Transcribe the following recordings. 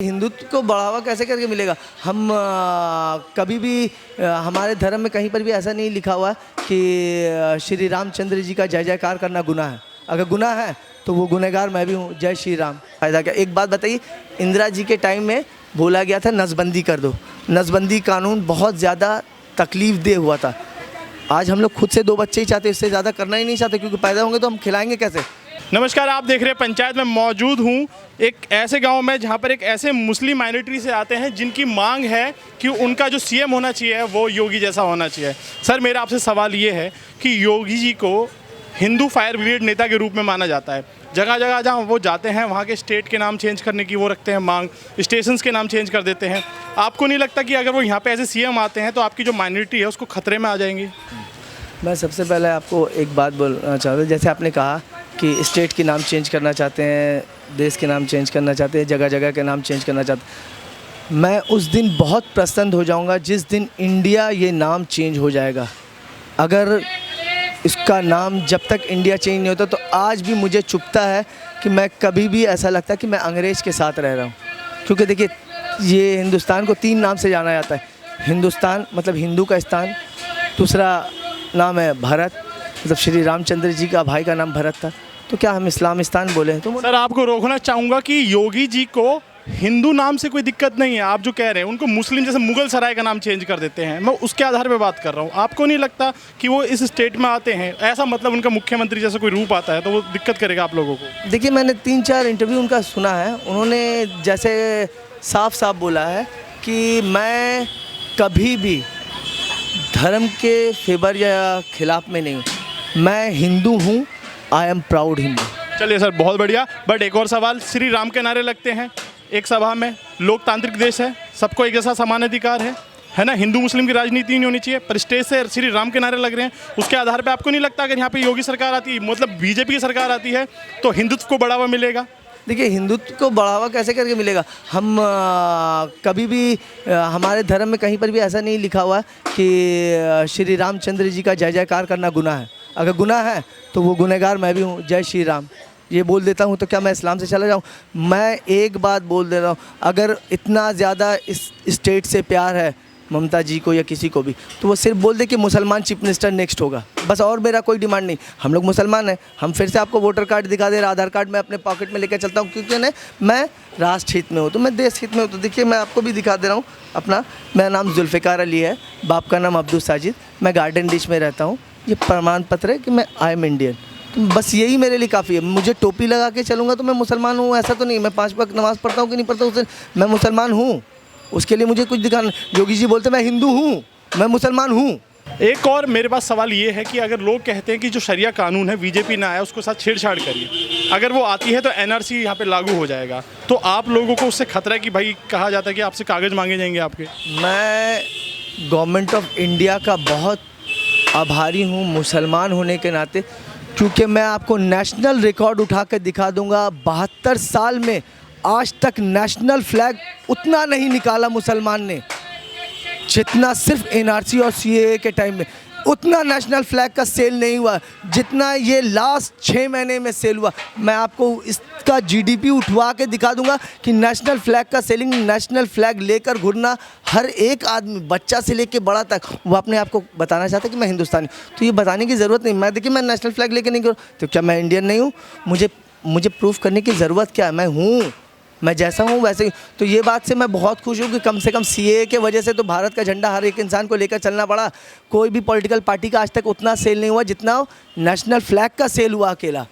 हिंदुत्व को बढ़ावा कैसे करके मिलेगा? हम कभी भी हमारे धर्म में कहीं पर भी ऐसा नहीं लिखा हुआ कि श्री रामचंद्र जी का जय जयकार करना गुनाह है। अगर गुनाह है तो वो गुनहगार मैं भी हूँ। जय श्री राम। फ़ायदा क्या? एक बात बताइए, इंदिरा जी के टाइम में बोला गया था नसबंदी कर दो। नसबंदी कानून बहुत ज़्यादा तकलीफ दे हुआ था। आज हम लोग खुद से 2 बच्चे ही चाहते, इससे ज़्यादा करना ही नहीं चाहते, क्योंकि पैदा होंगे तो हम खिलाएंगे कैसे? नमस्कार, आप देख रहे हैं पंचायत में मौजूद हूँ एक ऐसे गांव में जहां पर एक ऐसे मुस्लिम माइनॉरिटी से आते हैं जिनकी मांग है कि उनका जो सीएम होना चाहिए वो योगी जैसा होना चाहिए। सर, मेरा आपसे सवाल ये है कि योगी जी को हिंदू फायर ब्रिगेड नेता के रूप में माना जाता है। जगह जगह जहाँ वो जाते हैं वहाँ के स्टेट के नाम चेंज करने की वो रखते हैं मांग, स्टेशंस के नाम चेंज कर देते हैं। आपको नहीं लगता कि अगर वो यहाँ पर ऐसे सीएम आते हैं तो आपकी जो माइनॉरिटी है उसको खतरे में आ जाएंगी? मैं सबसे पहले आपको एक बात बोलना चाहता हूँ। जैसे आपने कहा कि स्टेट के नाम चेंज करना चाहते हैं, देश के नाम चेंज करना चाहते हैं, जगह जगह के नाम चेंज करना चाहते हैं, मैं उस दिन बहुत प्रसन्न हो जाऊंगा जिस दिन इंडिया ये नाम चेंज हो जाएगा। अगर इसका नाम जब तक इंडिया चेंज नहीं होता तो आज भी मुझे चुभता है कि मैं कभी भी ऐसा लगता है कि मैं अंग्रेज़ के साथ रह रहा हूँ। क्योंकि देखिए, ये हिंदुस्तान को 3 नाम से जाना जाता है। हिंदुस्तान मतलब हिंदू का स्थान, दूसरा नाम है भारत, मतलब श्री रामचंद्र जी का भाई का नाम भरत था, तो क्या हम इस्लामिस्तान बोले हैं? तो सर, आपको रोकना चाहूँगा कि योगी जी को हिंदू नाम से कोई दिक्कत नहीं है। आप जो कह रहे हैं उनको मुस्लिम, जैसे मुगल सराय का नाम चेंज कर देते हैं, मैं उसके आधार पे बात कर रहा हूँ। आपको नहीं लगता कि वो इस स्टेट में आते हैं, ऐसा मतलब उनका मुख्यमंत्री जैसा कोई रूप आता है तो वो दिक्कत करेगा आप लोगों को? देखिए, मैंने 3-4 इंटरव्यू उनका सुना है। उन्होंने जैसे साफ साफ बोला है कि मैं कभी भी धर्म के फेवर या खिलाफ में नहीं हूँ, मैं हिंदू हूँ, आई एम प्राउड हिंदू। चलिए सर, बहुत बढ़िया। बट एक और सवाल, श्री राम के नारे लगते हैं एक सभा में, लोकतांत्रिक देश है, सबको एक जैसा समान अधिकार है ना, हिंदू मुस्लिम की राजनीति नहीं होनी चाहिए, पर स्टेज से श्री राम के नारे लग रहे हैं। उसके आधार पे आपको नहीं लगता अगर यहाँ पे योगी सरकार आती है, मतलब बीजेपी की सरकार आती है, तो हिंदुत्व को बढ़ावा मिलेगा? देखिए, हिंदुत्व को बढ़ावा कैसे करके मिलेगा? हम कभी भी हमारे धर्म में कहीं पर भी ऐसा नहीं लिखा हुआ कि श्री रामचंद्र जी का जय जयकार करना गुनाह है। अगर गुनाह है तो वो गुनहगार मैं भी हूँ। जय श्री राम ये बोल देता हूँ तो क्या मैं इस्लाम से चला जाऊँ? मैं एक बात बोल दे रहा हूँ, अगर इतना ज़्यादा इस स्टेट से प्यार है ममता जी को या किसी को भी, तो वो सिर्फ बोल दे कि मुसलमान चीफ मिनिस्टर नेक्स्ट होगा, बस। और मेरा कोई डिमांड नहीं। हम लोग मुसलमान हैं, हम फिर से आपको वोटर कार्ड दिखा दे रहे, आधार कार्ड मैं अपने पॉकेट में लेकर चलता हूँ, क्योंकि मैं राष्ट्र हित में हूँ, तो मैं देश हित में हूँ। तो देखिए, मैं आपको भी दिखा दे रहा हूँ अपना। मेरा नाम जुल्फ़िकार अली है, बाप का नाम अब्दुल साजिद, मैं गार्डन डिश में रहता हूँ। ये प्रमाण पत्र है कि मैं आई एम इंडियन। तो बस यही मेरे लिए काफ़ी है। मुझे टोपी लगा के चलूँगा तो मैं मुसलमान हूँ, ऐसा तो नहीं। मैं 5 वक्त नमाज़ पढ़ता हूँ कि नहीं पढ़ता हूँ, मैं मुसलमान हूँ। उसके लिए मुझे कुछ दिखाना। योगी जी बोलते मैं हिंदू हूँ, मैं मुसलमान हूँ। एक और मेरे पास सवाल ये है कि अगर लोग कहते हैं कि जो शरिया कानून है बीजेपी ना आया उसको साथ छेड़छाड़ करिए, अगर वो आती है तो एनआरसी यहाँ पे लागू हो जाएगा, तो आप लोगों को उससे खतरा है कि भाई कहा जाता है कि आपसे कागज़ मांगे जाएंगे आपके? मैं गवर्नमेंट ऑफ इंडिया का बहुत आभारी हूँ मुसलमान होने के नाते, क्योंकि मैं आपको नेशनल रिकॉर्ड उठा कर दिखा दूँगा। 72 साल में आज तक नेशनल फ्लैग उतना नहीं निकाला मुसलमान ने जितना सिर्फ एनआरसी और सीएए के टाइम में। उतना नेशनल फ्लैग का सेल नहीं हुआ जितना ये लास्ट 6 महीने में सेल हुआ। मैं आपको इसका जीडीपी उठवा के दिखा दूंगा कि नेशनल फ्लैग का सेलिंग, नेशनल फ्लैग लेकर घूरना, हर एक आदमी बच्चा से लेके बड़ा तक वो अपने आप को बताना चाहता है कि मैं हिंदुस्तानी। तो ये बताने की ज़रूरत नहीं। मैं देखिए, मैं नेशनल फ्लैग लेके नहीं घूर, तो क्या मैं इंडियन नहीं हूँ? मुझे प्रूफ करने की ज़रूरत क्या है? मैं हूँ, मैं जैसा हूँ वैसे ही। तो ये बात से मैं बहुत खुश हूँ कि कम से कम सीएए के वजह से तो भारत का झंडा हर एक इंसान को लेकर चलना पड़ा। कोई भी पॉलिटिकल पार्टी का आज तक उतना सेल नहीं हुआ जितना नेशनल फ्लैग का सेल हुआ अकेला।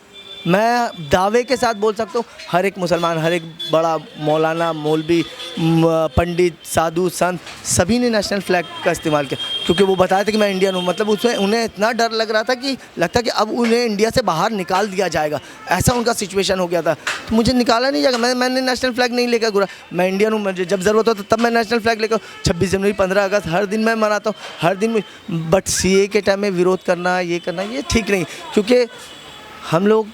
मैं दावे के साथ बोल सकता हूँ, हर एक मुसलमान, हर एक बड़ा मौलाना, मौलवी, पंडित, साधु, संत, सभी ने नेशनल फ्लैग का इस्तेमाल किया, क्योंकि वो बताए थे कि मैं इंडियन हूँ। मतलब उसमें उन्हें इतना डर लग रहा था कि लगता कि अब उन्हें इंडिया से बाहर निकाल दिया जाएगा, ऐसा उनका सिचुएशन हो गया था। तो मुझे निकाला नहीं जाएगा। मैंने नेशनल फ्लैग नहीं लेकर घूरा। मैं इंडियन हूँ, मुझे जब ज़रूरत होता तब मैं नेशनल फ्लैग लेकर 26 जनवरी, 15 अगस्त हर दिन मैं मनाता हूँ, हर दिन। बट सीएए के टाइम में विरोध करना, ये करना, ये ठीक नहीं, क्योंकि हम लोग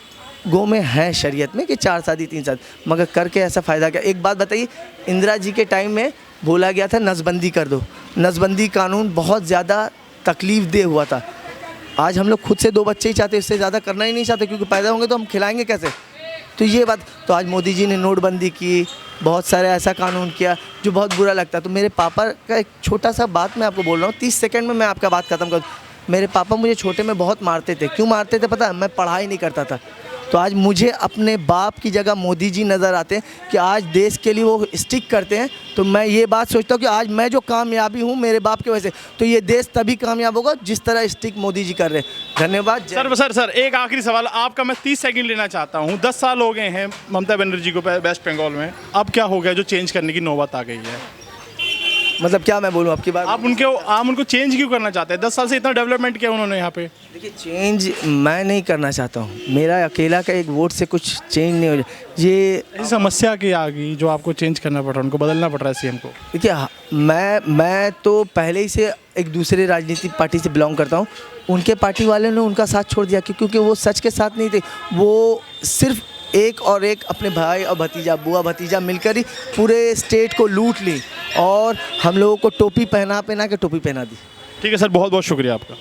गो में है शरीयत में कि 4 शादी 3 शादी, मगर करके ऐसा फ़ायदा क्या? एक बात बताइए, इंदिरा जी के टाइम में बोला गया था नसबंदी कर दो। नसबंदी कानून बहुत ज़्यादा तकलीफ दे हुआ था। आज हम लोग खुद से 2 बच्चे ही चाहते, इससे ज़्यादा करना ही नहीं चाहते, क्योंकि पैदा होंगे तो हम खिलाएंगे कैसे? तो ये बात, तो आज मोदी जी ने नोटबंदी की, बहुत सारे ऐसा कानून किया जो बहुत बुरा लगता है। तो मेरे पापा का एक छोटा सा बात मैं आपको बोल रहा हूँ, 30 सेकंड में मैं आपका बात खत्म कर दूँ। मेरे पापा मुझे छोटे में बहुत मारते थे। क्यों मारते थे पता है? मैं पढ़ाई नहीं करता था। तो आज मुझे अपने बाप की जगह मोदी जी नज़र आते हैं कि आज देश के लिए वो स्टिक करते हैं। तो मैं ये बात सोचता हूँ कि आज मैं जो कामयाबी हूँ मेरे बाप की वजह से, तो ये देश तभी कामयाब होगा जिस तरह स्टिक मोदी जी कर रहे हैं। धन्यवाद। सर एक आखिरी सवाल आपका मैं 30 सेकंड लेना चाहता हूँ। 10 साल हो गए हैं ममता बनर्जी को वेस्ट बंगाल में, अब क्या हो गया जो चेंज करने की नौबत आ गई है? मतलब क्या मैं बोलूँ आपकी बात? आप उनको चेंज क्यों करना चाहते हैं? 10 साल से इतना डेवलपमेंट किया उन्होंने यहाँ पे। देखिए, चेंज मैं नहीं करना चाहता हूँ। मेरा अकेला का एक वोट से कुछ चेंज नहीं हो जाए। ये ऐसी समस्या की आ गई जो आपको चेंज करना पड़ रहा है, उनको बदलना पड़ रहा है सीएम को। देखिए, मैं तो पहले ही से एक दूसरे राजनीतिक पार्टी से बिलोंग करता हूँ। उनके पार्टी वाले ने उनका साथ छोड़ दिया क्योंकि वो सच के साथ नहीं थे। वो सिर्फ एक और एक अपने भाई और भतीजा, बुआ भतीजा मिलकर ही पूरे स्टेट को लूट ली और हम लोगों को टोपी पहना के टोपी पहना दी। ठीक है सर, बहुत बहुत शुक्रिया आपका।